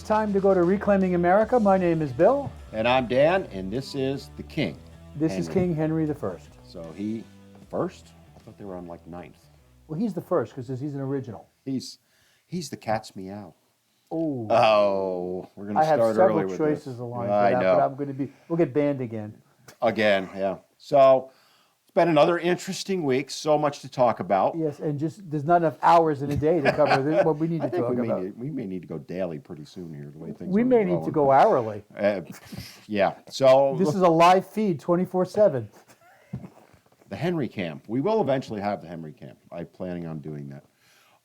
It's time to go to Reclaiming America. My name is Bill. And I'm Dan, and this is the King. This is King Henry I. So he first? I thought they were on like ninth. Well, he's the first because he's an original. He's the cat's meow. Oh, we're going to start early with this. I have several choices aligned I for that, know. but I'm going to be. We'll get banned again. Again, yeah. So it's been another interesting week. So much to talk about. Yes, and just there's not enough hours in a day to cover this, what we need to talk about. We may need to go daily pretty soon here. The way things We are may going. need to go hourly. Yeah. So This is a live feed, 24/7. the Henry Camp. We will eventually have the Henry Camp. I'm planning on doing that.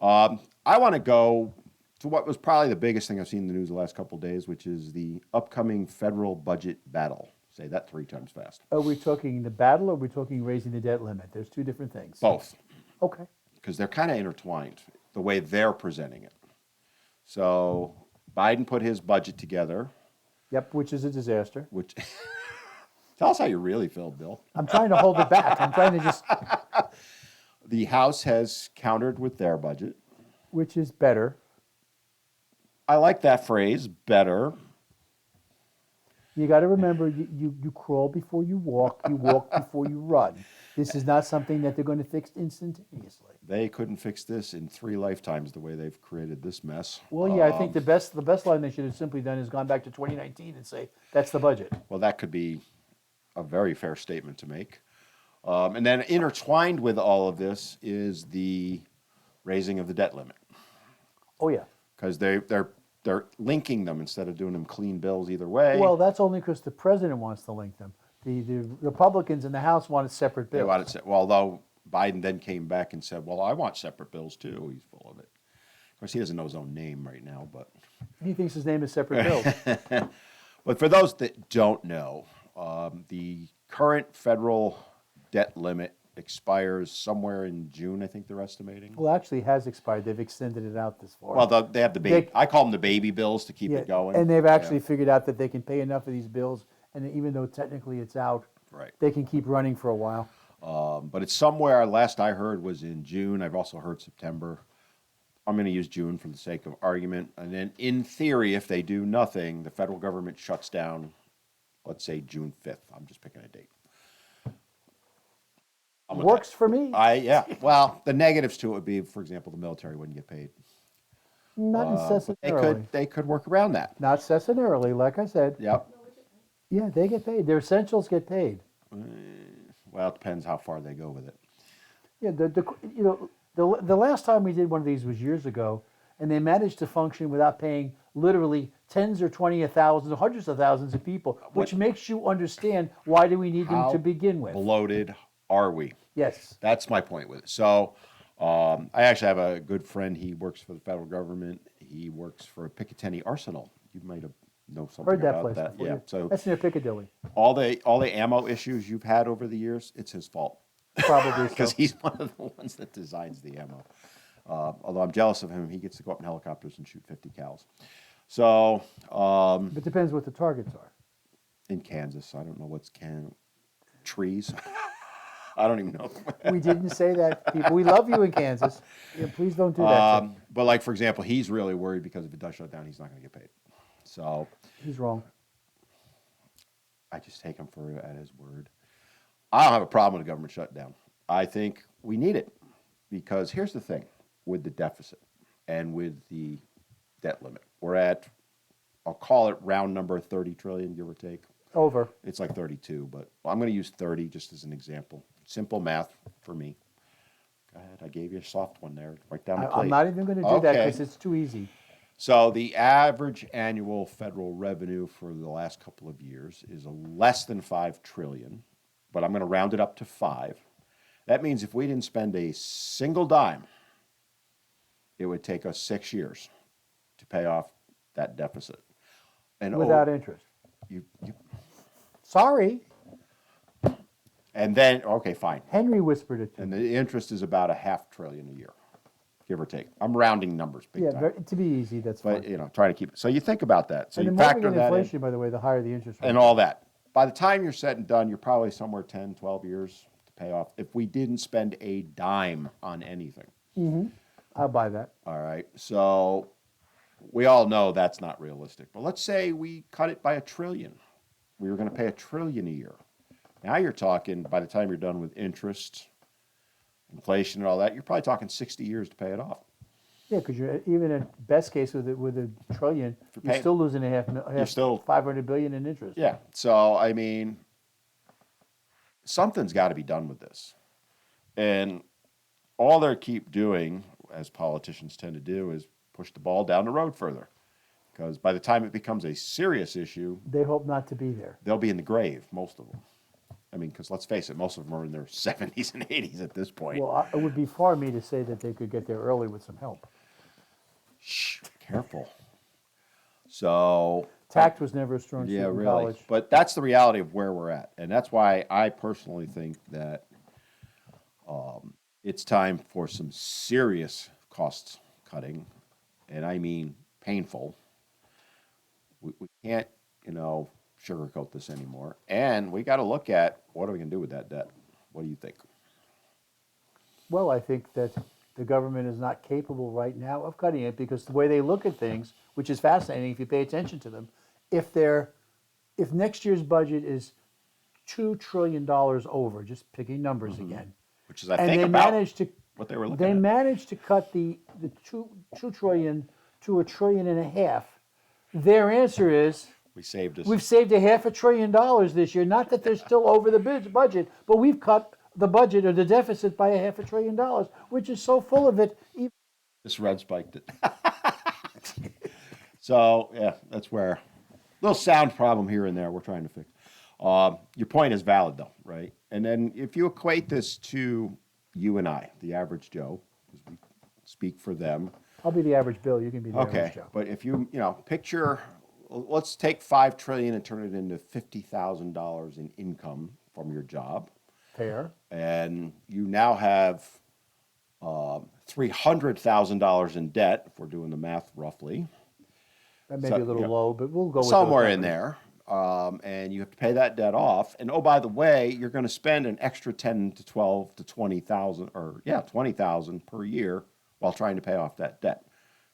I want to go to what was probably the biggest thing I've seen in the news the last couple of days, which is the upcoming federal budget battle. Say that 3 times fast. Are we talking the battle or are we talking raising the debt limit? There's two different things. Both. Okay. Because they're kind of intertwined, the way they're presenting it. So Biden put his budget together. Yep, which is a disaster. Which tell us how you really feel, Bill. I'm trying to hold it back. I'm trying to just... The House has countered with their budget. Which is better. I like that phrase, better. You got to remember, you crawl before you walk before you run. This is not something that they're going to fix instantaneously. They couldn't fix this in 3 lifetimes the way they've created this mess. Well, yeah, I think the best line they should have simply done is gone back to 2019 and say, that's the budget. Well, that could be a very fair statement to make. And then intertwined with all of this is the raising of the debt limit. Oh, yeah. Because they're linking them instead of doing them clean bills either way. Well, that's only because the president wants to link them. The Republicans in the House want a separate bill. They want it, well, although Biden then came back and said, well, I want separate bills too. He's full of it. Of course, he doesn't know his own name right now, but... He thinks his name is separate bills. But for those that don't know, the current federal debt limit expires somewhere in June, I think they're estimating. Well, actually, it has expired. They've extended it out this far. Well, they have the baby. I call them the baby bills to keep it going. And they've actually figured out that they can pay enough of these bills, and even though technically it's out, right, they can keep running for a while. But it's somewhere, last I heard was in June. I've also heard September. I'm going to use June for the sake of argument. And then in theory, if they do nothing, the federal government shuts down, let's say June 5th. I'm just picking a date. Works for me. Well, the negatives to it would be, for example, the military wouldn't get paid. Not necessarily. They could work around that. Not necessarily, like I said. Yep. Yeah, they get paid. Their essentials get paid. Well, it depends how far they go with it. Yeah, the last time we did one of these was years ago, and they managed to function without paying literally tens or 20 of thousands or hundreds of thousands of people, which makes you understand why do we need them to begin with. Bloated are we? Yes. That's my point with it. So I actually have a good friend. He works for the federal government. He works for Picatinny Arsenal. You might have know something Heard that about place that. before, Yeah. So that's near Piccadilly. all the ammo issues you've had over the years, it's his fault. Probably Because so. he's one of the ones that designs the ammo. Although I'm jealous of him, he gets to go up in helicopters and shoot 50 cals. So It depends what the targets are. in Kansas, I don't know what's trees. I don't even know. We didn't say that, people. We love you in Kansas. Yeah, please don't do that. But like, for example, he's really worried because if it does shut down, he's not going to get paid. So He's wrong. I just take him at his word. I don't have a problem with the government shutdown. I think we need it because here's the thing with the deficit and with the debt limit. We're at, I'll call it round number 30 trillion, give or take. Over. It's like 32, but I'm going to use 30 just as an example. Simple math for me. Go ahead. I gave you a soft one there. Right down the plate. I'm not even going to do that because it's too easy. So the average annual federal revenue for the last couple of years is less than 5 trillion, but I'm going to round it up to 5. That means if we didn't spend a single dime, it would take us 6 years to pay off that deficit. And Without interest. You Sorry. And then, okay, fine. Henry whispered it to And me. the interest is about $500 billion a year, give or take. I'm rounding numbers big time. To be easy, that's But, fine. trying to keep it. So you think about that. So And you the more we factor get that inflation, by the way, the higher the interest rate. and all that. By the time you're said and done, you're probably somewhere 10, 12 years to pay off if we didn't spend a dime on anything. I'll buy that. All right. So we all know that's not realistic. But let's say we cut it by $1 trillion. We were going to pay $1 trillion a year. Now you're talking, by the time you're done with interest, inflation, and all that, you're probably talking 60 years to pay it off. Yeah, because you're even at best case with a trillion, you're you're paying- still losing half still- 500 billion in interest. Yeah. So, I mean, something's got to be done with this. And all they keep doing, as politicians tend to do, is push the ball down the road further. Because by the time it becomes a serious issue, They hope not to be there. they'll be in the grave, most of them. I mean, because let's face it, most of them are in their 70s and 80s at this point. Well, it would be far me to say that they could get there early with some help. Shh, careful. So, Tact was never a strong suit yeah, in really. college. But that's the reality of where we're at. And that's why I personally think that it's time for some serious cost cutting. And I mean painful. We can't, sugarcoat this anymore. And we got to look at what are we going to do with that debt? What do you think? Well, I think that the government is not capable right now of cutting it because the way they look at things, which is fascinating if you pay attention to them, if next year's budget is $2 trillion over, just picking numbers again, Which is, I and think, they about managed to what they were looking they at. managed to cut the two trillion to $1.5 trillion, their answer is We saved us. we've saved $500 billion this year. Not that they're still over the budget, but we've cut the budget or the deficit by $500 billion, which is so full of it. This red spiked it. So, yeah, that's where little sound problem here and there we're trying to fix. Your point is valid, though, right? And then if you equate this to you and I, the average Joe, because we speak for them. I'll be the average Bill. You can be the Okay, average Joe. but if you picture, let's take $5 trillion and turn it into $50,000 in income from your job, Fair. and you now have $300,000 in debt, if we're doing the math roughly. That may So, be a little yeah. low, but we'll go with Somewhere those in numbers. there, and you have to pay that debt off. And oh, by the way, you're going to spend an extra 10 to 12 to 20,000, or 20,000 per year while trying to pay off that debt.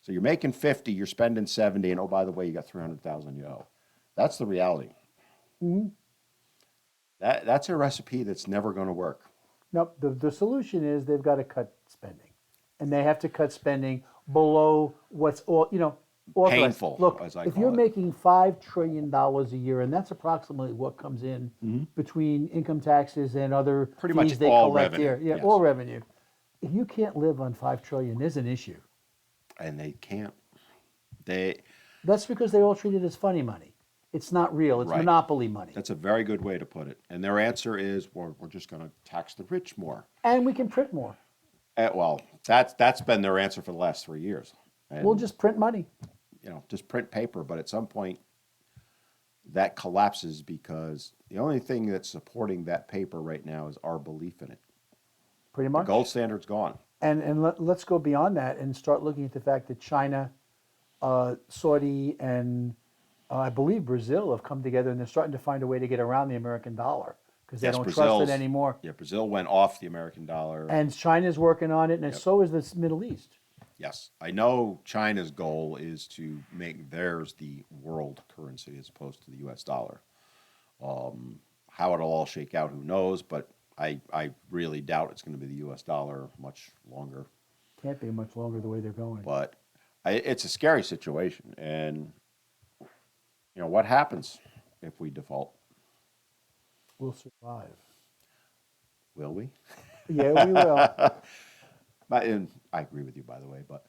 So you're making 50, you're spending 70, and oh, by the way, you got 300,000 you owe. That's the reality. Mm-hmm. That's a recipe that's never going to work. No, the solution is they've got to cut spending, and they have to cut spending below what's authorized. Painful, Look, as I if call you're it. making $5 trillion a year, and that's approximately what comes in between income taxes and other Pretty much fees they all collect revenue, here, yes. all revenue. If you can't live on $5 trillion, there's an issue. And they can't. That's because they all treat it as funny money. It's not real. It's Right. monopoly money. That's a very good way to put it. And their answer is, we're just going to tax the rich more. And we can print more. Well, that's been their answer for the last 3 years. And, We'll just print money. just print paper. But at some point, that collapses because the only thing that's supporting that paper right now is our belief in it. Pretty The much. gold standard's gone. And let's go beyond that and start looking at the fact that China, Saudi, and I believe Brazil have come together and they're starting to find a way to get around the American dollar because they Yes, don't trust Brazil's- it anymore. Yeah, Brazil went off the American dollar. And China's working on it, and Yep. so is the Middle East. Yes, I know China's goal is to make theirs the world currency as opposed to the U.S. dollar. How it'll all shake out, who knows? But I really doubt it's going to be the U.S. dollar much longer. Can't be much longer the way they're going. But it's a scary situation, and what happens if we default? We'll survive. Will we? Yeah, we will. And I agree with you, by the way. But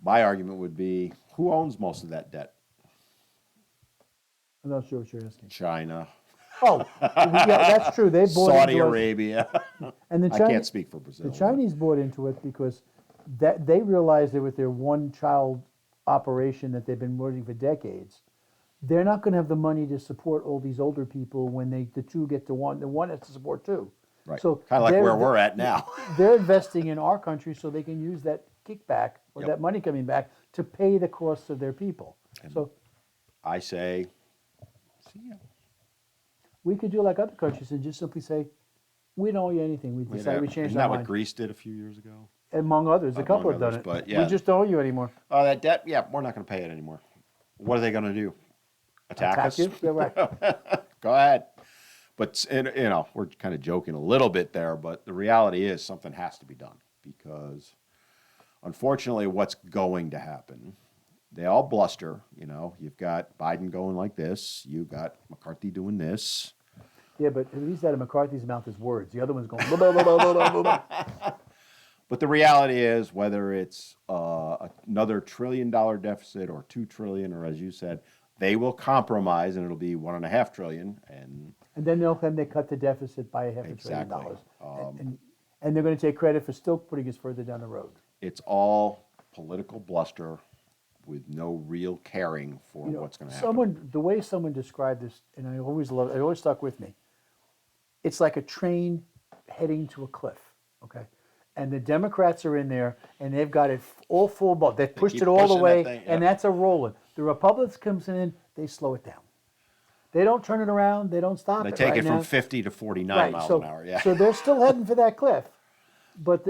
my argument would be, who owns most of that debt? I'm not sure what you're asking. China, Oh, yeah, that's true. They bought Saudi into us. Arabia. And the I Chinese, can't speak for Brazil. the but- Chinese bought into it because that they realized that with their one-child operation that they've been running for decades, they're not going to have the money to support all these older people when the two get to one. The one has to support two. Right. So Kind of like they're- where we're at now. They're investing in our country so they can use that kickback or Yep. that money coming back to pay the costs of their people. So I say, see ya. we could do like other countries and just simply say, we don't owe you anything. We decided we changed Isn't our that what mind. Greece did a few years ago? among others. A Among couple have done others, it. but yeah. We just don't owe you anymore. That debt, yeah, we're not going to pay it anymore. What are they going to do? Attack us? you? Yeah, right. Go ahead. But we're kind of joking a little bit there, but the reality is something has to be done because, unfortunately, what's going to happen? They all bluster. You've got Biden going like this. You got McCarthy doing this. Yeah, but at least out of McCarthy's mouth is words. The other one's going. Blah, blah, blah, blah, blah, blah, blah. But the reality is, whether it's another $1 trillion deficit or $2 trillion, or as you said, they will compromise, and it'll be $1.5 trillion. And And then they cut the deficit by $500 Exactly. billion. And they're going to take credit for still putting us further down the road. it's all political bluster with no real caring for what's going to happen. The way someone described this, and it always stuck with me. It's like a train heading to a cliff, okay? And the Democrats are in there, and they've got it all full boat. They've pushed keep it all the pushing way, that thing, and yep. that's a rolling. The Republicans comes in, they slow it down. They don't turn it around. They don't stop They it. take right it from now. 50 to 49 Right, miles so, an hour. Yeah. So they're still heading for that cliff, but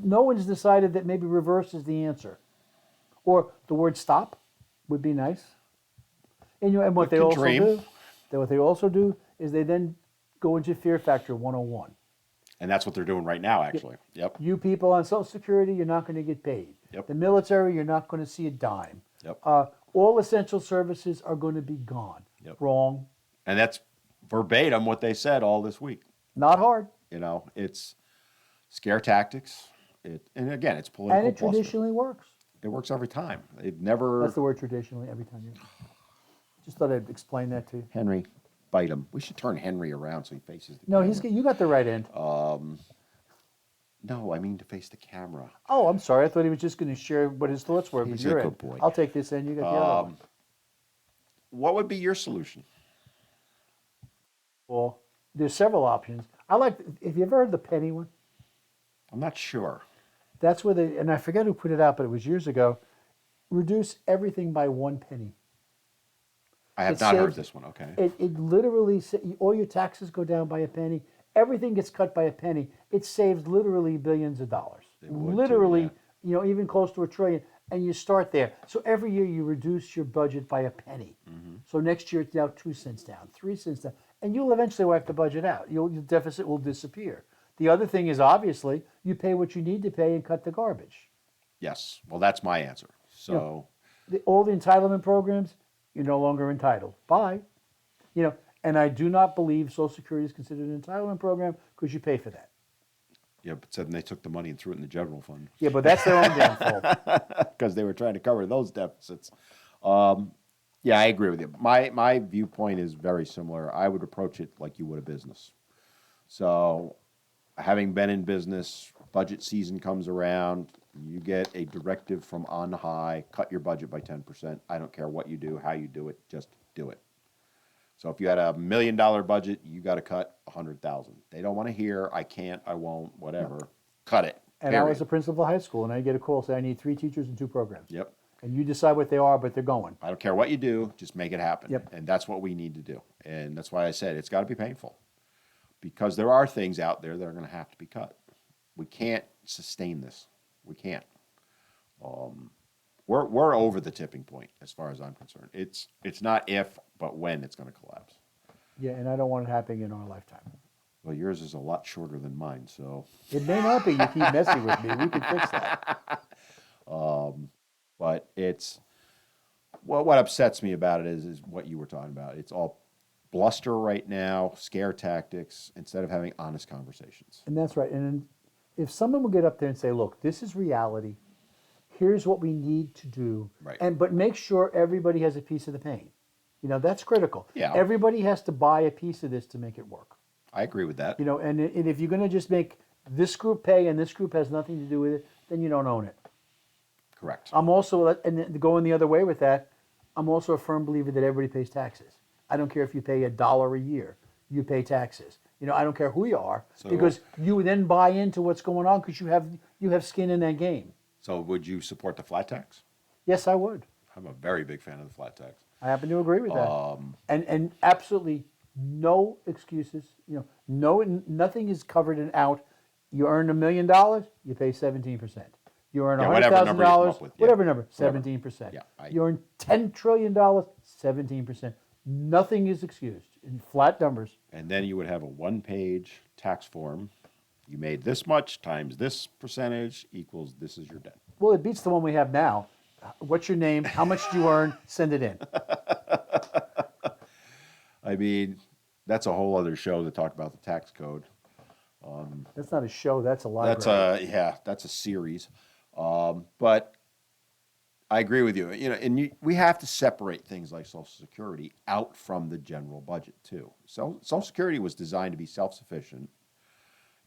no one's decided that maybe reverse is the answer, or the word stop would be nice. And what You can dream. what they also do is they then go into Fear Factor 101. And that's what they're doing right now, actually. Yep. You people on Social Security, you're not going to get paid. Yep. The military, you're not going to see a dime. Yep. All essential services are going to be gone. Yep. Wrong. And that's verbatim what they said all this week. Not hard. It's scare tactics. And again, it's political And it bluster. traditionally works. It works every time. It never. That's the word traditionally every time. Just thought I'd explain that to you. Henry, bite him. We should turn Henry around so he faces the No, camera. you got the right end. No, I mean to face the camera. Oh, I'm sorry. I thought he was just going to share what his thoughts were with He's your a end. good boy. I'll take this end. You got the other one. What would be your solution? Well, there's several options. Have you ever heard the penny one? I'm not sure. That's where and I forget who put it out, but it was years ago. Reduce everything by 1 penny. I have It not heard saves- this one. Okay. It literally, all your taxes go down by a penny. Everything gets cut by a penny. It saves literally billions of dollars. It would too, Literally, yeah. even close to $1 trillion. And you start there. So every year you reduce your budget by a penny. Mm-hmm. So next year it's now 2 cents down, 3 cents down. And you'll eventually wipe the budget out. Your deficit will disappear. The other thing is obviously you pay what you need to pay and cut the garbage. Yes. Well, that's my answer. So All the entitlement programs, you're no longer entitled. Bye. And I do not believe Social Security is considered an entitlement program because you pay for that. yeah, but then they took the money and threw it in the general fund Yeah, but that's their own damn fault. because they were trying to cover those deficits. Yeah, I agree with you. My viewpoint is very similar. I would approach it like you would a business. So, having been in business, budget season comes around, you get a directive from on high, cut your budget by 10%. I don't care what you do, how you do it, just do it. So if you had $1 million budget, you got to cut 100,000. They don't want to hear, I can't, I won't, whatever. Cut it. And I was period. a principal of high school, and I get a call say I need 3 teachers and 2 programs. Yep. And you decide what they are, but they're going. I don't care what you do, just make it happen. Yep. And that's what we need to do. And that's why I said it's got to be painful. Because there are things out there that are going to have to be cut. We can't sustain this. We can't. We're over the tipping point as far as I'm concerned. It's not if, but when it's going to collapse. Yeah, and I don't want it happening in our lifetime. Well, yours is a lot shorter than mine, so. It may not be. You keep messing with me. We can fix that. But it's what upsets me about it is what you were talking about. It's all bluster right now, scare tactics, instead of having honest conversations. And that's right. And then if someone will get up there and say, look, this is reality. Here's what we need to do. Right. But make sure everybody has a piece of the pain. That's critical. Yeah. Everybody has to buy a piece of this to make it work. I agree with that. And if you're going to just make this group pay and this group has nothing to do with it, then you don't own it. Correct. I'm also, and going the other way with that, I'm also a firm believer that everybody pays taxes. I don't care if you pay $1 a year, you pay taxes. I don't care who you are, So- because you then buy into what's going on because you have skin in that game. So would you support the flat tax? Yes, I would. I'm a very big fan of the flat tax. I happen to agree with that. And absolutely no excuses. Nothing is covered and out You earn $1 million, you pay 17%. You earn Yeah, whatever $100,000, number you come up with, yeah. whatever number, Whatever. 17%. Yeah, You earn $10 trillion, 17%. Nothing is excused in flat numbers. And then you would have a one-page tax form. You made this much times this percentage equals this is your debt. Well, it beats the one we have now. What's your name? How much do you earn? Send it in. I mean, that's a whole other show to talk about the tax code. That's not a show. That's a library. That's a series. But I agree with you. You know, and we have to separate things like Social Security out from the general budget too. So Social Security was designed to be self-sufficient.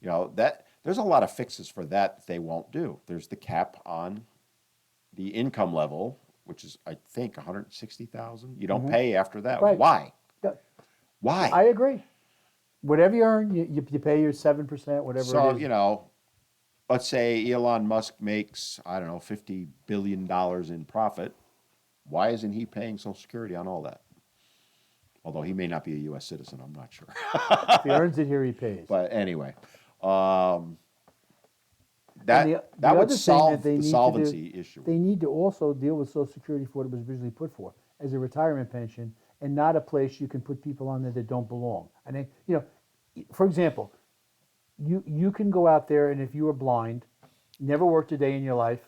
You know, that there's a lot of fixes for that they won't do. There's the cap on the income level, which is I think 160,000. You don't pay after that. Right. Why? Yeah, Why? I agree. Whatever you earn, you pay your 7%, whatever So, it is. you know, let's say Elon Musk makes, I don't know, $50 billion in profit. Why isn't he paying Social Security on all that? Although he may not be a U.S. citizen, I'm not sure. If he earns it here, he pays. But anyway, And that the would other thing solve that they the need to do- solvency issue. They need to also deal with Social Security for what it was originally put for, as a retirement pension, and not a place you can put people on there that don't belong. I think, you know, for example, you can go out there and if you are blind, never worked a day in your life,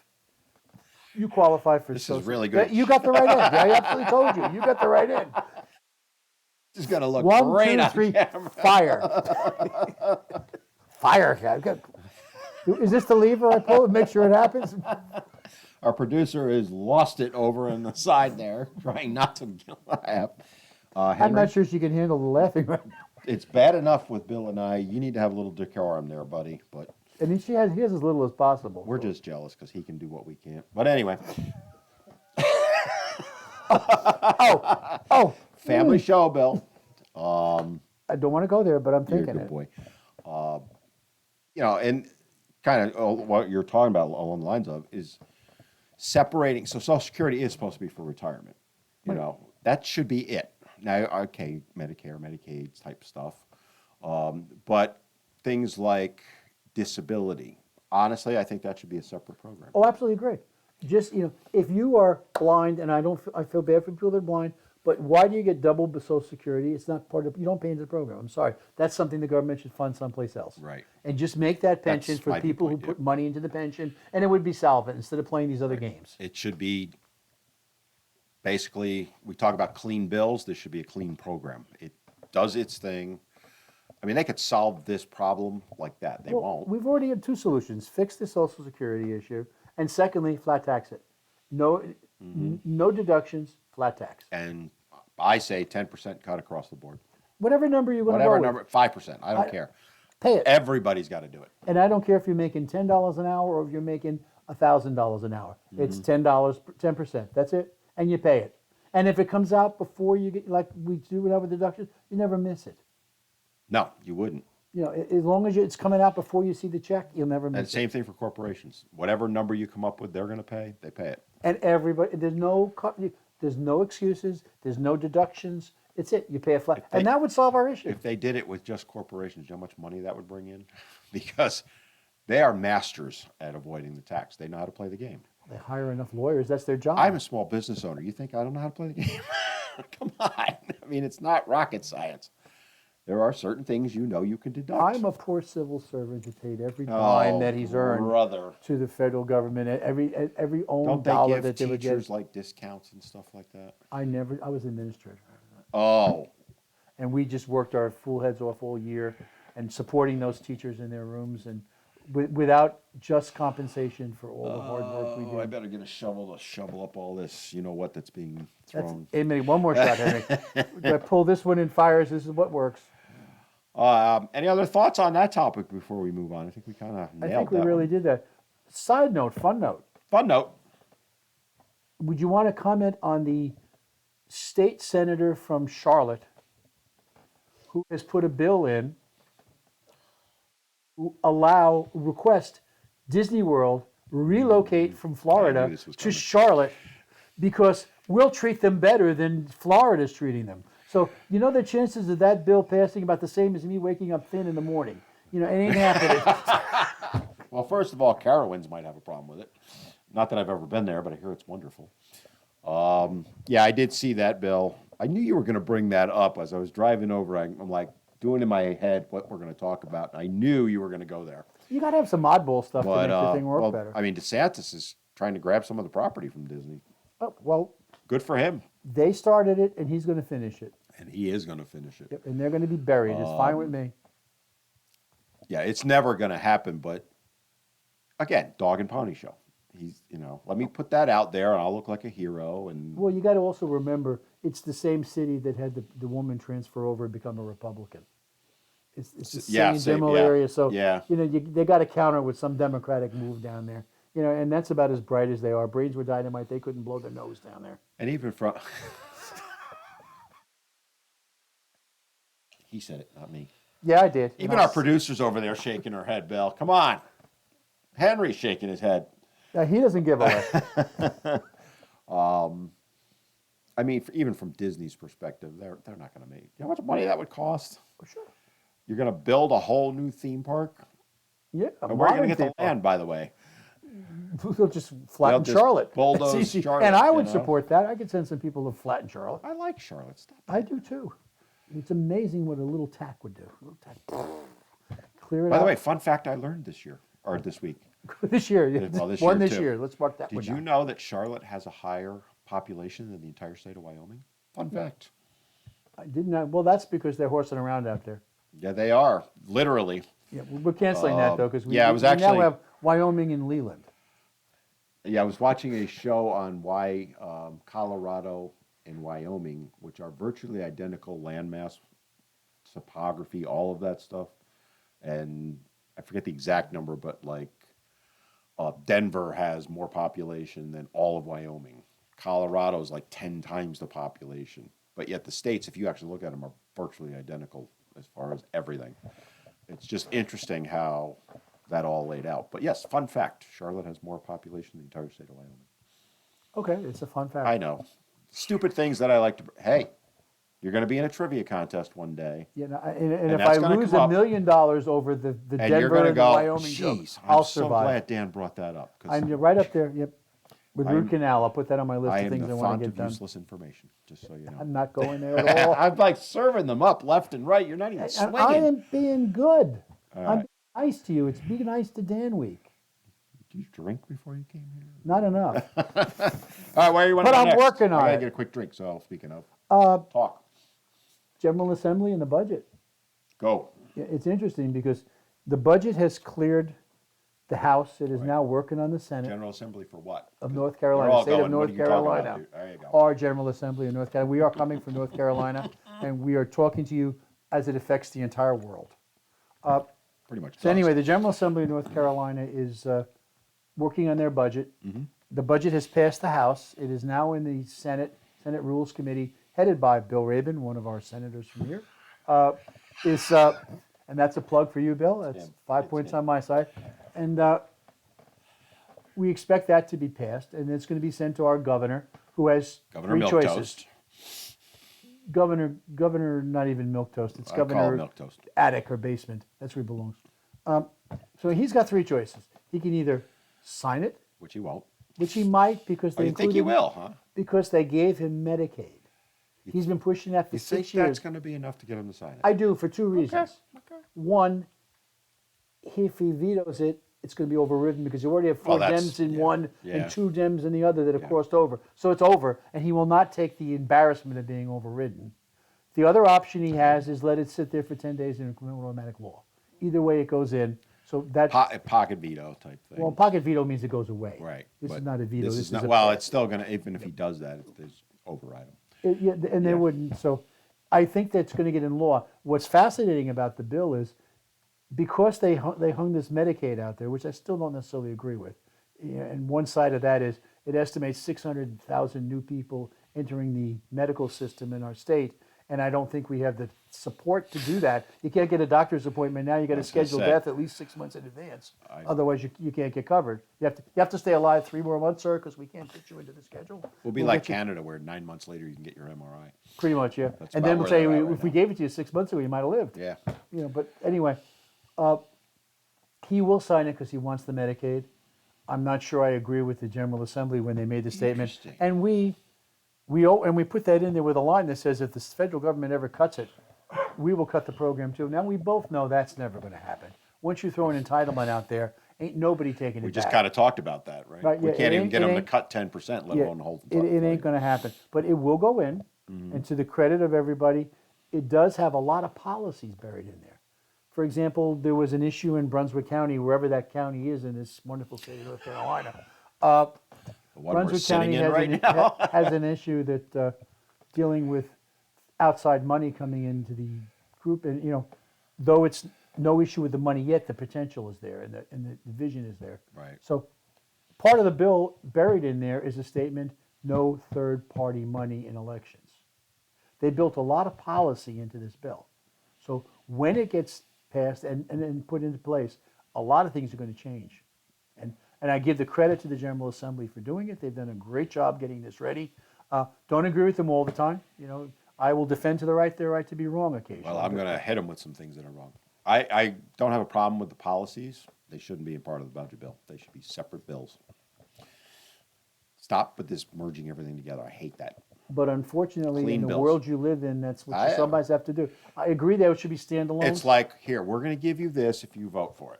you qualify for This is Social. really good. You got the right end. I absolutely told you. You got the right end. This is going to look 1, great 2, on 3, camera. fire. Fire. Is this the lever I pull to make sure it happens? Our producer has lost it over on the side there, trying not to laugh. I'm Henry, not sure she can handle the laughing right now. it's bad enough with Bill and I. You need to have a little decorum there, buddy. But And he has as little as possible. we're just jealous because he can do what we can't. But anyway, Oh, family show, Bill. I don't want to go there, but I'm You're a thinking good it. boy. You know, and kind of what you're talking about along the lines of is separating. So Social Security is supposed to be for retirement. You know, that should be it. Now, okay, Medicare, Medicaid type stuff. But things like disability, honestly, I think that should be a separate program. Oh, absolutely agree. Just, you know, if you are blind, and I feel bad for people that are blind, but why do you get double Social Security? It's not part of, you don't pay into the program. I'm sorry. That's something the government should fund someplace else. Right. And just make that pension That's for my people point, who yeah. put money into the pension, and it would be solvent instead of playing these other games. It should be basically, we talk about clean bills, this should be a clean program. It does its thing. I mean, they could solve this problem like that. They Well, won't. We've already had two solutions: fix the Social Security issue, and secondly, flat tax it. No, no deductions, flat tax. And I say 10% cut across the board. Whatever number you're going to Whatever go number, with, 5%. I don't care. pay it. Everybody's got to do it. And I don't care if you're making $10 an hour or if you're making $1,000 an hour. It's $10, 10%. That's it, and you pay it. And if it comes out before you get, like we do with other deductions, you never miss it. No, you wouldn't. You know, as long as it's coming out before you see the check, you'll never And miss it. same thing for corporations. Whatever number you come up with, they're going to pay. They pay it. And everybody, there's no excuses, there's no deductions. It's it. You pay a flat, and that would solve our issue. If they did it with just corporations, you know how much money that would bring in? Because they are masters at avoiding the tax. They know how to play the game. They hire enough lawyers. That's their job. I'm a small business owner. You think I don't know how to play the game? Come on. I mean, it's not rocket science. There are certain things you know you can deduct. I'm a poor civil servant who paid every dime that he's earned brother. to the federal government, every own Don't they dollar give that they would get. teachers like discounts and stuff like that? I was administrator. Oh, And we just worked our full heads off all year and supporting those teachers in their rooms and without just compensation for all the hard work we I did. better get a shovel to shovel up all this, you know what, that's being That's, thrown. hey, Minnie, one more shot, Henry. I pull this one in fires. This is what works. Any other thoughts on that topic before we move on? I think we kind of nailed I think we that really one. did that. Side note, fun note. Fun note. Would you want to comment on the state senator from Charlotte who has put a bill in to request Disney World relocate from Florida this was to coming. Charlotte because we'll treat them better than Florida's treating them. So, you know, the chances of that bill passing about the same as me waking up thin in the morning. You know, it ain't happening. Well, first of all, Carowinds might have a problem with it. Not that I've ever been there, but I hear it's wonderful. Yeah, I did see that, Bill. I knew you were going to bring that up as I was driving over. I'm like doing in my head what we're going to talk about. And I knew you were going to go there. You got to have some oddball stuff to But make the thing work well, better. I mean, DeSantis is trying to grab some of the property from Disney. Oh, well, Good for him, they started it, and he's going to finish it. and he is going to finish it. Yep, and they're going to be buried. It's fine with me. Yeah, it's never going to happen. But again, dog and pony show. He's, let me put that out there, and I'll look like a hero. And Well, you got to also remember, it's the same city that had the woman transfer over and become a Republican. It's the Yeah, same same, general yeah, area. So, yeah. they got to counter with some Democratic move down there. And that's about as bright as they are. Brains were dynamite. They couldn't blow their nose down there. And even from he said it, not me. Yeah, I did. Even our producer's over there shaking her head, Bill. Come on. Henry's shaking his head. He doesn't give a I mean, even from Disney's perspective, they're not going to make. You know how much money that would cost? Sure. You're going to build a whole new theme park? Yeah. And where are you going to get the land, by the way? They'll just flatten just Charlotte. bulldoze It's easy. Charlotte, and I you would know? support that. I could send some people to flatten Charlotte. I like Charlotte. Stop. I do too. It's amazing what a little tack would do. A little tack. Clear it By out. the way, fun fact I learned this year, or this week. This year. Well, this One year, this too. year. Let's mark that one Did you down. know that Charlotte has a higher population than the entire state of Wyoming? Fun fact. I did not. Well, that's because they're horsing around out there. Yeah, they are. Literally. Yeah, we're canceling that though because we, yeah, I was we actually- now have Wyoming and Leland. Yeah, I was watching a show on why Colorado and Wyoming, which are virtually identical landmass, topography, all of that stuff. And I forget the exact number, but like Denver has more population than all of Wyoming. Colorado is like 10 times the population. But yet the states, if you actually look at them, are virtually identical as far as everything. It's just interesting how that all laid out. But yes, fun fact, Charlotte has more population than the entire state of Wyoming. Okay, it's a fun fact. I know. Stupid things that I like to... Hey, you're going to be in a trivia contest one day. Yeah, no, and if that's I gonna lose come up. $1 million over the And Denver you're going to and the go, Wyoming joke, geez, I'll I'm so survive. glad Dan brought that up. 'Cause I'm right up there. Yep. With I'm- root canal, I'll put that on my list I of am things the I want font to of get done. useless information, just so you know. I'm not going there at all. I'm like serving them up left and right. You're not even And swinging. I am being good. All I'm right. being nice to you. It's be nice to Dan week. Did you drink before you came here? Not enough. All right, where you want to But go I'm next? working on I gotta it. get a quick drink. So speaking of, talk. General Assembly and the budget. Go. Yeah, it's interesting because the budget has cleared the House. It is Right. now working on the Senate General Assembly for what? of North They're Carolina, all state going. of What North are you talking about, Carolina. dude? There you go. Our General Assembly of North Carolina. We are coming from North Carolina, and we are talking to you as it affects the entire world. Pretty much. So anyway, the General Assembly of North Carolina is working on their budget. Mm-hmm. The budget has passed the House. It is now in the Senate Rules Committee, headed by Bill Rabin, one of our senators from here. And that's a plug for you, Bill. That's him. 5 It's points him. on my side. And we expect that to be passed, and it's going to be sent to our governor, who has Governor three choices. Milquetoast. Governor, not even Milquetoast. It's I call it Governor Milquetoast. attic or basement. That's where he belongs. So he's got three choices. He can either sign it, Which he won't. which he might because Oh, they you think he included- will, huh? because they gave him Medicaid. He's been pushing that for You think 6 years. that's going to be enough to get him to sign it? I do for two reasons. Okay. One, if he vetoes it, it's going to be overridden because you already have four Well, that's- Dems in yeah, one yeah. and two Dems in the other that have Yeah. crossed over. So it's over, and he will not take the embarrassment of being overridden. The other option he has is let it sit there for 10 days in automatic law. Either way, it goes in. So that Pocket veto type thing. well, pocket veto means it goes away. right. This but is not a veto. This This is not. a Well, pass. it's still going to. Even if he does that, there's override him. Yeah, and they Yeah. wouldn't. So I think that's going to get in law. What's fascinating about the bill is because they hung this Medicaid out there, which I still don't necessarily agree with. Yeah, and one side of that is it estimates 600,000 new people entering the medical system in our state. And I don't think we have the support to do that. You can't get a doctor's appointment now. You got to That's what I schedule said. death at least 6 months in advance. I- Otherwise, you can't get covered. You have to stay alive 3 more months, sir, because we can't fit you into the schedule. We'll be We'll like get you- Canada, where 9 months later you can get your MRI. Pretty much, yeah. That's And about then we'll where say they're at right if we now. gave it to you 6 months ago, you might have lived. Yeah. But anyway, He will sign it because he wants the Medicaid. I'm not sure I agree with the General Assembly when they made the statement. Interesting. And we put that in there with a line that says if the federal government ever cuts it, we will cut the program too. Now we both know that's never going to happen. Once you throw an entitlement out there, ain't nobody taking it We just back. kind of talked about that, right? Right, We yeah, can't it even ain't- get it them to ain't- cut 10%, let Yeah, alone hold. it ain't going to happen. But it will go in, and to the credit of everybody, it does have a lot of policies buried in there. For example, there was an issue in Brunswick County, wherever that county is in this wonderful state of North Carolina. The one we're Brunswick sitting County in has right an, now. has an issue that dealing with outside money coming into the group, and though it's no issue with the money yet, the potential is there, and the vision is there. Right. So, part of the bill buried in there is a statement: no third-party money in elections. They built a lot of policy into this bill, so when it gets passed and then put into place, a lot of things are going to change. And I give the credit to the General Assembly for doing it. They've done a great job getting this ready. Don't agree with them all the time. I will defend to their right to be wrong occasionally. Well, I'm going to hit them with some things that are wrong. I don't have a problem with the policies. They shouldn't be a part of the budget bill. They should be separate bills. Stop with this merging everything together. I hate that. But unfortunately, Clean in the bills. world you live in, that's what I- you sometimes have to do. I agree that it should be standalone. It's like, here, we're going to give you this if you vote for it.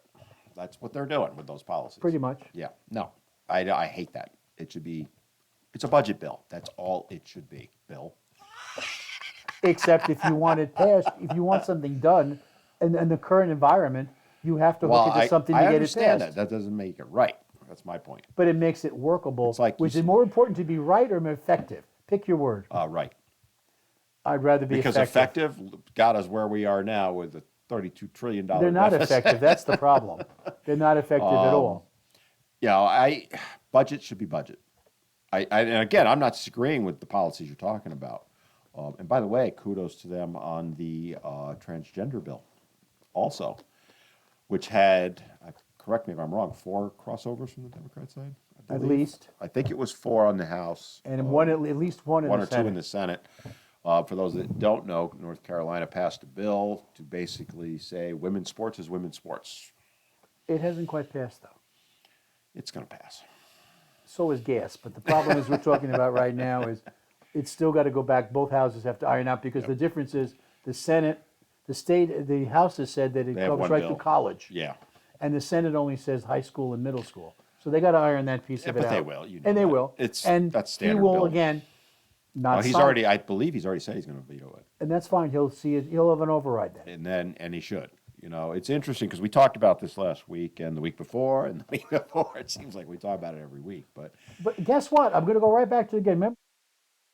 That's what they're doing with those policies. Pretty much. Yeah. No, I hate that. It should be, it's a budget bill. That's all it should be, Bill. Except if you want it passed, if you want something done in the current environment, you have to hook it to something to I get it understand passed. that. That doesn't make it right. That's my point. But it makes it workable, It's like you which is s- more important to be right or effective. Pick your word. Right. I'd rather be Because effective got us where we are now with a $32 trillion They're not deficit. effective. That's the problem. They're not effective at all. Budget should be budget. And again, I'm not disagreeing with the policies you're talking about. And by the way, kudos to them on the transgender bill also, which had, correct me if I'm wrong, 4 crossovers from the Democrat side? I At believe. least. I think it was 4 on the House. And at least one in One the or 2 Senate. in the Senate. For those that don't know, North Carolina passed a bill to basically say women's sports is women's sports. It hasn't quite passed, though. It's going to pass. So is gas. But the problem is we're talking about right now is it's still got to go back. Both houses have to iron out because the difference is the Senate, the House has said that it They have goes one right bill. through college. Yeah. And the Senate only says high school and middle school. So they got to iron that piece Yeah, of it but out. they will, you know and they that. will. That's he standard will bill. again not He's sign already, it. I believe he's already said he's going to veto it. And that's fine. He'll see it. He'll have an override then. And he should. It's interesting because we talked about this last week and the week before and the week before. It seems like we talk about it every week. But But guess what? I'm going to go right back to it again. Remember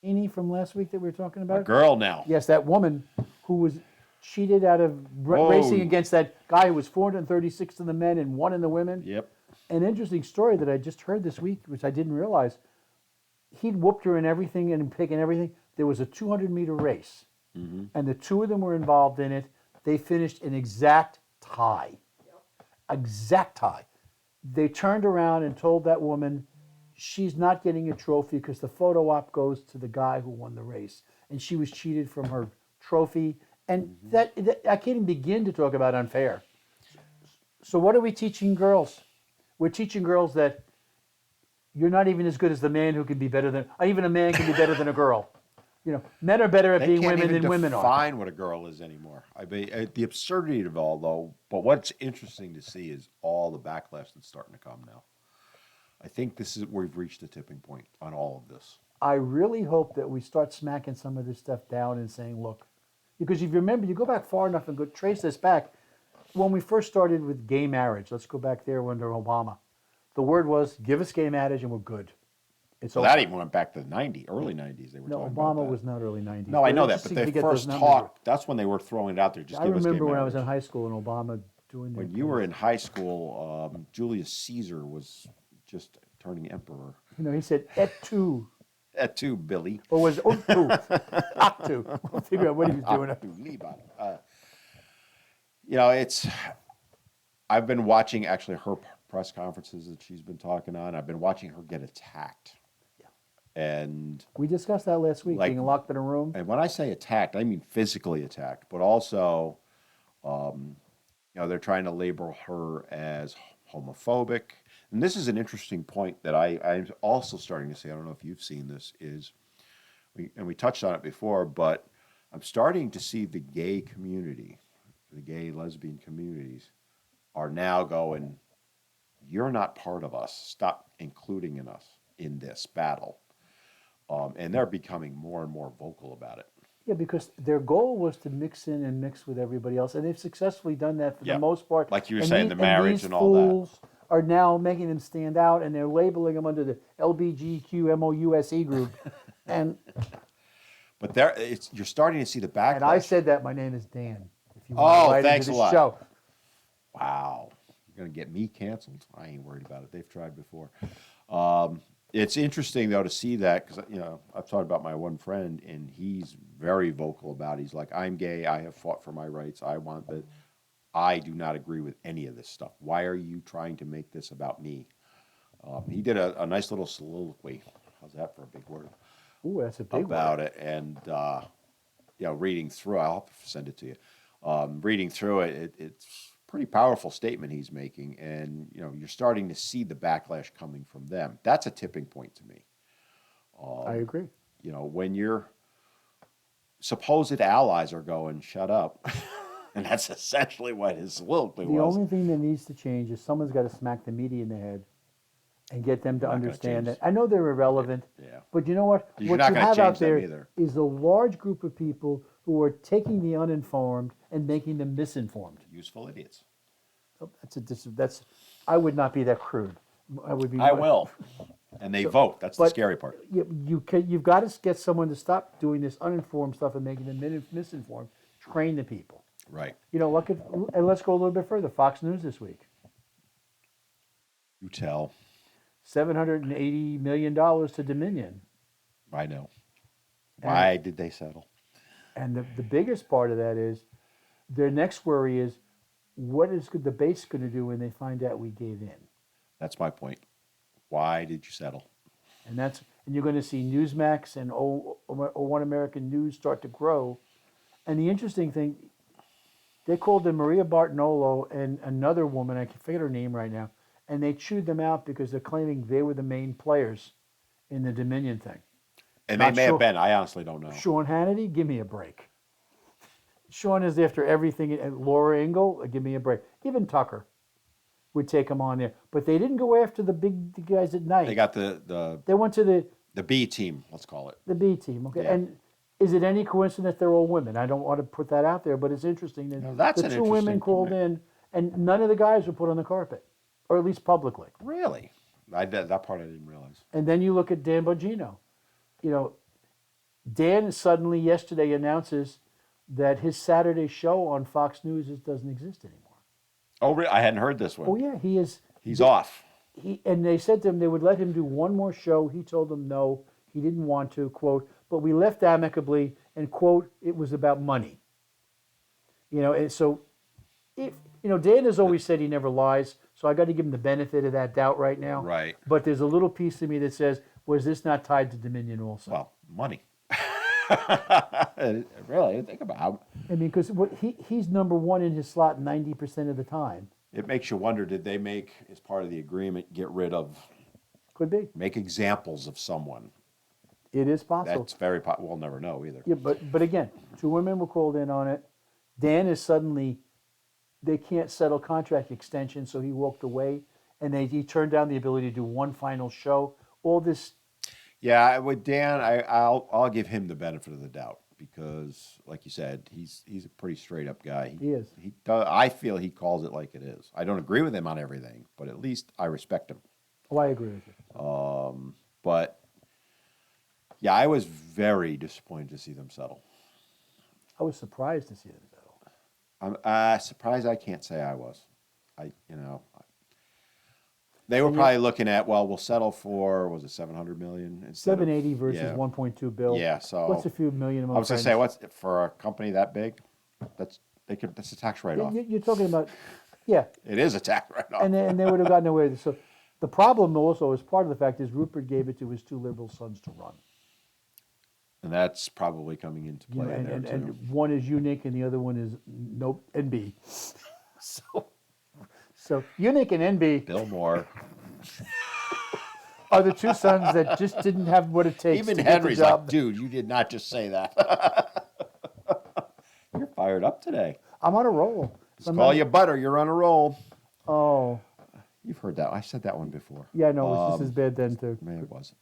Amy from last week that we were talking a about? girl now. Yes, that woman who was cheated out of Oh. racing against that guy who was 436 in the men and 1 in the women. Yep. An interesting story that I just heard this week, which I didn't realize. He'd whooped her in everything and picking everything. There was a 200-meter race, and the 2 of them were involved in it. They finished an exact tie. Exact tie. They turned around and told that woman she's not getting a trophy because the photo op goes to the guy who won the race, and she was cheated from her trophy. And that I can't even begin to talk about unfair. So what are we teaching girls? We're teaching girls that you're not even as good as the man who can be better than, even a man can be better than a girl. Men are better at They being can't women even than women are. define what a girl is anymore. I mean, the absurdity of it all, though. But what's interesting to see is all the backlash that's starting to come now. I think this is where we've reached a tipping point on all of this. I really hope that we start smacking some of this stuff down and saying, look, because if you remember, you go back far enough and go trace this back. When we first started with gay marriage, let's go back there under Obama. The word was, give us gay marriage and we're good. It's So over. that even went back to the early 90s. They were No, talking about Obama that. was not early 90s. No, I know that, interesting but to they get those first numbers. talked. That's when they were throwing it out there. Just I give us gay remember when I was marriage. in high school and Obama doing that. When you were in high school, Julius Caesar was just turning emperor. He said, et tu. That too, Billy. Or was it tu? Actu. We'll figure out what he was doing. Liban. I've been watching actually her press conferences that she's been talking on. I've been watching her get attacked. And We discussed that last week, Like- being locked in a room. when I say attacked, I mean physically attacked, but also they're trying to label her as homophobic. And this is an interesting point that I'm also starting to see. I don't know if you've seen this, we touched on it before, but I'm starting to see the gay community, the gay lesbian communities, are now going, you're not part of us. Stop including in us in this battle. And they're becoming more and more vocal about it. Yeah, because their goal was to mix in and mix with everybody else, and they've successfully done that for Yeah. the most part. Like you were And saying, the marriage these and all that. fools are now making them stand out, and they're labeling them under the LBGQMOUSE group. and But you're starting to see the backlash. and I said that my name is Dan. If you want to write thanks into a the lot. show. Wow. You're going to get me canceled. I ain't worried about it. They've tried before. It's interesting, though, to see that because, I've talked about my one friend, and he's very vocal about it. He's like, I'm gay. I have fought for my rights. I want that. I do not agree with any of this stuff. Why are you trying to make this about me? He did a nice little soliloquy. How's that for a big word? Ooh, that's a big About one. it. And, reading through, I'll have to send it to you. Reading through it, it's pretty powerful statement he's making, and you're starting to see the backlash coming from them. That's a tipping point to me. I agree. When your supposed allies are going, shut up, and that's essentially what his soliloquy The was. only thing that needs to change is someone's got to smack the media in the head and get them to Not gonna understand change. that. I know they're irrelevant, Yeah. but you know what? You're What not you gonna have out change them there either. is a large group of people who are taking the uninformed and making them misinformed. Useful idiots. Oh, that's I would not be that crude. I would be. I will. And they vote. That's the but scary part. You've got to get someone to stop doing this uninformed stuff and making them misinformed. Train the people. Right. And let's go a little bit further. Fox News this week, You tell. $780 million to Dominion. I know. Why did they settle? And the biggest part of that is their next worry is what is the base going to do when they find out we gave in? That's my point. Why did you settle? And you're going to see Newsmax and One American News start to grow. And the interesting thing, they called them Maria Bartonolo and another woman, I can forget her name right now, and they chewed them out because they're claiming they were the main players in the Dominion thing. And Not they may sure. have been. I honestly don't know. Sean Hannity, give me a break. Sean is after everything. And Laura Ingle, give me a break. Even Tucker would take him on there. But they didn't go after the big guys at night. They got the They went to the B team, let's call it. the B team. Okay. Yeah. And is it any coincidence they're all women? I don't want to put that out there, but it's interesting that No, that's the an two women interesting called point. in and none of the guys were put on the carpet, or at least publicly. Really? That part I didn't realize. And then you look at Dan Bongino. Dan suddenly yesterday announces that his Saturday show on Fox News doesn't exist anymore. Oh, really? I hadn't heard this one. Oh yeah, he is. He's off. And they said to him they would let him do one more show. He told them no, he didn't want to, quote, but we left amicably, and quote, it was about money. And so if Dan has always said he never lies, so I got to give him the benefit of that doubt right now. Right. But there's a little piece of me that says, was this not tied to Dominion also? Well, money. Really, think about how I mean, because he's number one in his slot 90% of the time. it makes you wonder, did they make, as part of the agreement, get rid of, Could be. make examples of someone? It is possible. That's we'll never know either. Yeah, but again, two women were called in on it. Dan is suddenly, they can't settle contract extension, so he walked away, and he turned down the ability to do one final show. All this, Yeah, with Dan, I'll give him the benefit of the doubt because, like you said, he's a pretty straight up guy. He is. I feel he calls it like it is. I don't agree with him on everything, but at least I respect him. I agree with you. But yeah, I was very disappointed to see them settle. I was surprised to see them settle. I'm surprised. I can't say I was. They were probably looking at, well, we'll settle for, was it 700 million instead of 780 versus yeah. 1.2 bill. Yeah, so what's a few million? I was going to say, what's for a company that big? That's a tax write-off. You're talking about, yeah, It is a tax write-off. and they would have gotten away with it. So the problem also is part of the fact is Rupert gave it to his two liberal sons to run. And that's probably coming into play there too. And one is unique and the other one is nope and B. So Unic and NB Bill Moore. are the two sons that just didn't have what it takes Even to get the Henry's like, job. dude, you did not just say that. You're fired up today. I'm on a roll. Just call you butter. You're on a roll. Oh, You've heard that. I said that one before. yeah, no, it's just as bad then too. Maybe it was.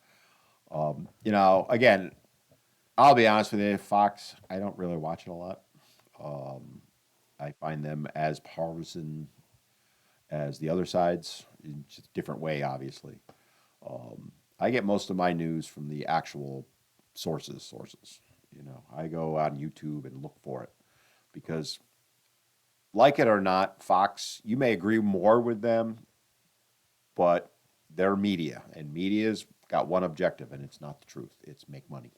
Again, I'll be honest with you, Fox, I don't really watch it a lot. I find them as partisan as the other sides, in just a different way, obviously. I get most of my news from the actual sources. I go on YouTube and look for it because, like it or not, Fox, you may agree more with them, but they're media, and media's got one objective, and it's not the truth. It's make money.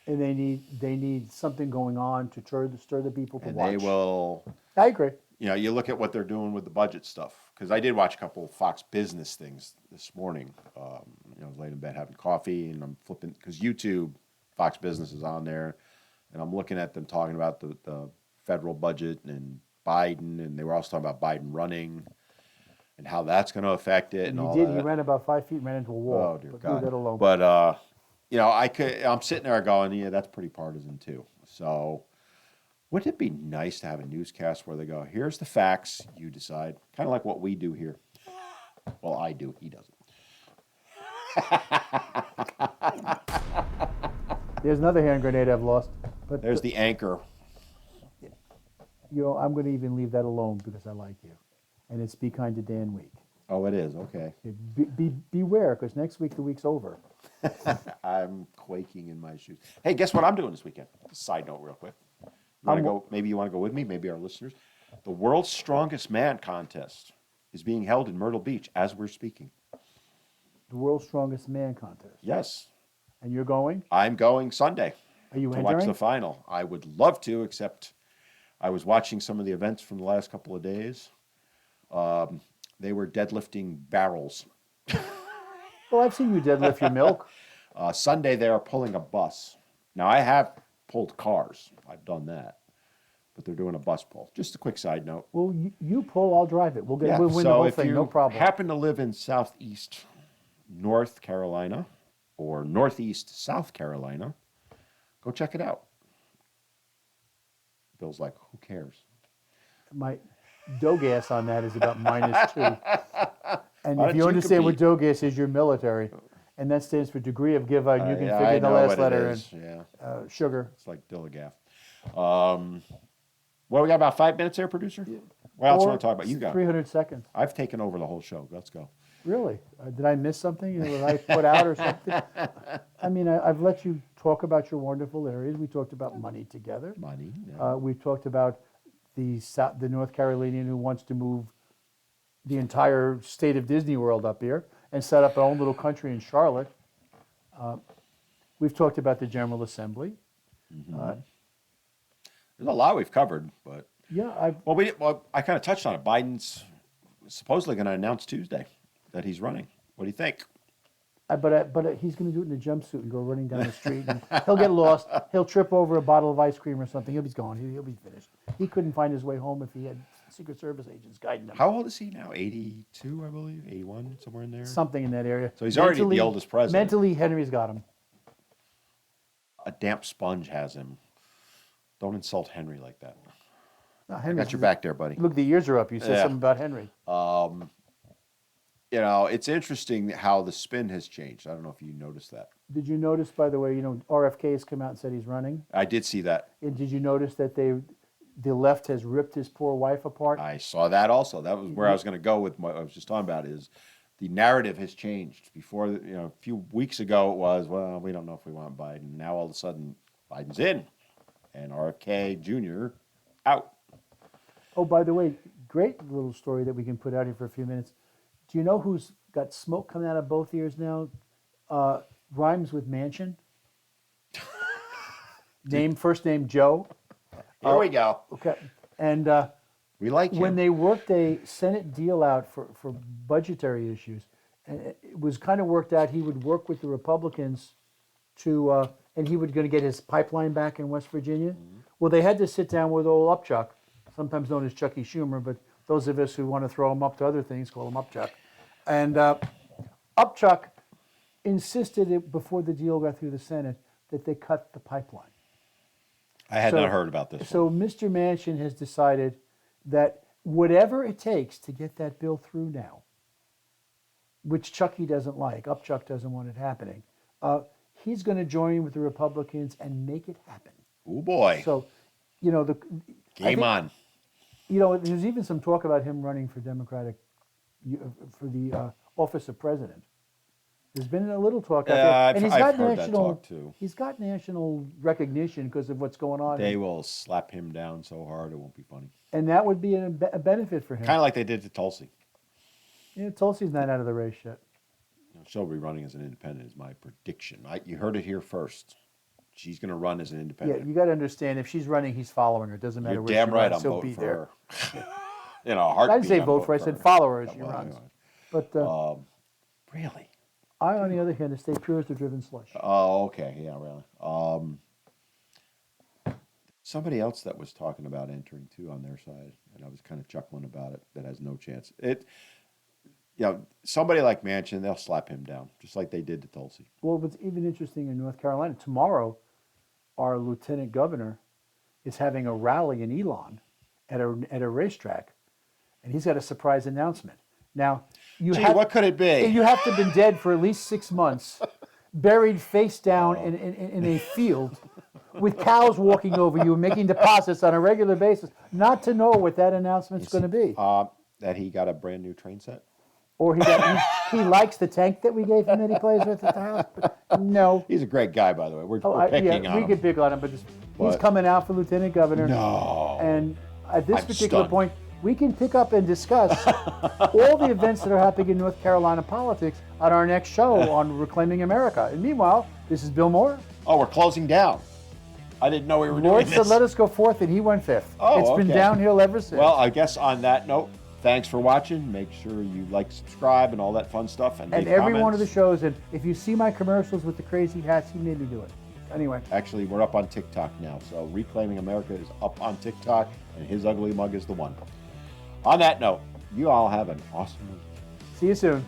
And they need something going on to stir the people to And watch. they will, I agree. you look at what they're doing with the budget stuff. Because I did watch a couple of Fox Business things this morning. I was laying in bed having coffee, and I'm flipping, because YouTube, Fox Business is on there, and I'm looking at them talking about the federal budget and Biden, and they were also talking about Biden running and how that's going to affect it and all He that. ran about 5 feet and ran into a wall. Oh, dear but God. Leave that alone. But, I'm sitting there going, yeah, that's pretty partisan too. So wouldn't it be nice to have a newscast where they go, here's the facts, you decide. Kind of like what we do here. Well, I do, he doesn't. There's another hand grenade I've lost. But There's the anchor. I'm going to even leave that alone because I like you. And it's Be Kind to Dan week. Oh, it is, okay. Beware, because next week the week's over. I'm quaking in my shoes. Hey, guess what I'm doing this weekend? Side note real quick. Maybe you want to go with me, maybe our listeners. The World's Strongest Man contest is being held in Myrtle Beach as we're speaking. The World's Strongest Man contest. Yes. And you're going? I'm going Sunday Are you to entering? watch the final. I would love to, except I was watching some of the events from the last couple of days. They were deadlifting barrels. Well, I've seen you deadlift your milk. Sunday, they are pulling a bus. Now, I have pulled cars. I've done that. But they're doing a bus pull. Just a quick side note. Well, you pull, I'll drive it. We'll win so the whole if thing, you no problem. happen to live in southeast North Carolina or northeast South Carolina, go check it out. Bill's like, who cares? My dough gas on that is about -2. And Why if don't you you understand what compete? dough gas is, you're military. And that stands for degree of give out. You can Yeah, figure I the know last what it letter is. Yeah, and sugar. it's like Dilligaff. Well, we got about 5 minutes there, producer? What else do you want to talk about? You got it. 300 seconds. I've taken over the whole show. Let's go. Really? Did I miss something? Was I put out or something? I mean, I've let you talk about your wonderful areas. We talked about money together. Money. Yeah. We talked about the North Carolinian who wants to move the entire state of Disney World up here and set up our own little country in Charlotte. We've talked about the General Assembly. There's a lot we've covered, but Yeah, I kind of touched on it. Biden's supposedly going to announce Tuesday that he's running. What do you think? but he's going to do it in a jumpsuit and go running down the street. And he'll get lost. He'll trip over a bottle of ice cream or something. He'll be gone. He'll be finished. He couldn't find his way home if he had Secret Service agents guiding him. How old is he now? 82, I believe. 81, somewhere in there. Something in that area. So he's already the oldest president. Mentally, Henry's got him. A damp sponge has him. Don't insult Henry like that. No, I Henry's, got your back there, buddy. Look, the ears are up. You said Yeah. something about Henry. It's interesting how the spin has changed. I don't know if you noticed that. Did you notice, by the way, RFK has come out and said he's running? I did see that. And did you notice that the left has ripped his poor wife apart? I saw that also. That was where I was going to go with what I was just talking about is the narrative has changed. Before, a few weeks ago it was, well, we don't know if we want Biden. Now all of a sudden Biden's in and RFK Jr. out. Oh, by the way, great little story that we can put out here for a few minutes. Do you know who's got smoke coming out of both ears now? Rhymes with Mansion. First name Joe. Here we go. Okay. And We like when him. they worked a Senate deal out for budgetary issues, and it was kind of worked out, he would work with the Republicans and he was going to get his pipeline back in West Virginia. Well, they had to sit down with old Upchuck, sometimes known as Chucky Schumer, but those of us who want to throw him up to other things call him Upchuck. And Upchuck insisted before the deal got through the Senate that they cut the pipeline. I had So- not heard about this. So Mr. Manchin has decided that whatever it takes to get that bill through now, which Chucky doesn't like, Upchuck doesn't want it happening, he's going to join with the Republicans and make it happen. Oh boy, So, you know, game on. You know, there's even some talk about him running for for the office of president. There's been a little talk out Yeah, there, I've- and he's I've got heard that national. talk, too. He's got national recognition because of what's going on, They will slap him down so hard it won't be funny. and that would be a benefit for him. Kind of like they did to Tulsi. Yeah, Tulsi's not out of the race yet. She'll be running as an independent, is my prediction. You heard it here first. She's going to run as an Yeah, independent. you got to understand if she's running, he's following her. It doesn't matter You're where damn she right runs, I'm he'll be voting there. for her. In a heartbeat. I didn't say I'm vote for her. I voting said follow her as her. she Well, runs. anyway. But Really? I, on the other hand, stay pure as the driven slush. Oh, okay. Yeah, really. Somebody else that was talking about entering too on their side, and I was kind of chuckling about it. That has no chance. Somebody like Manchin, they'll slap him down just like they did to Tulsi. Well, what's even interesting in North Carolina, tomorrow, our lieutenant governor is having a rally in Elon at a racetrack, and he's got a surprise announcement. Now, What could it be? you have to have been dead for at least 6 months, buried face down in a field with cows walking over you and making deposits on a regular basis, not to know what that announcement's going to be. That he got a brand new train set. Or he likes the tank that we gave him that he plays with at the house. But no. He's a great guy, by the way. We're picking on we him. get big on him, but he's But- coming out for lieutenant governor. No. And at this I'm particular stunned. point, we can pick up and discuss all the events that are happening in North Carolina politics on our next show on Reclaiming America. And meanwhile, this is Bill Moore. Oh, we're closing down. I didn't know we were Lord doing said this. let us go forth, and he went fifth. Oh, It's been okay. downhill ever since. Well, I guess on that note, thanks for watching. Make sure you like, subscribe, and all that fun stuff. And and leave every one of the comments. shows, and if you see my commercials with the crazy hats, he made me do it. Anyway, Actually, we're up on TikTok now. So Reclaiming America is up on TikTok, and his ugly mug is the one. On that note, you all have an awesome week. see you soon.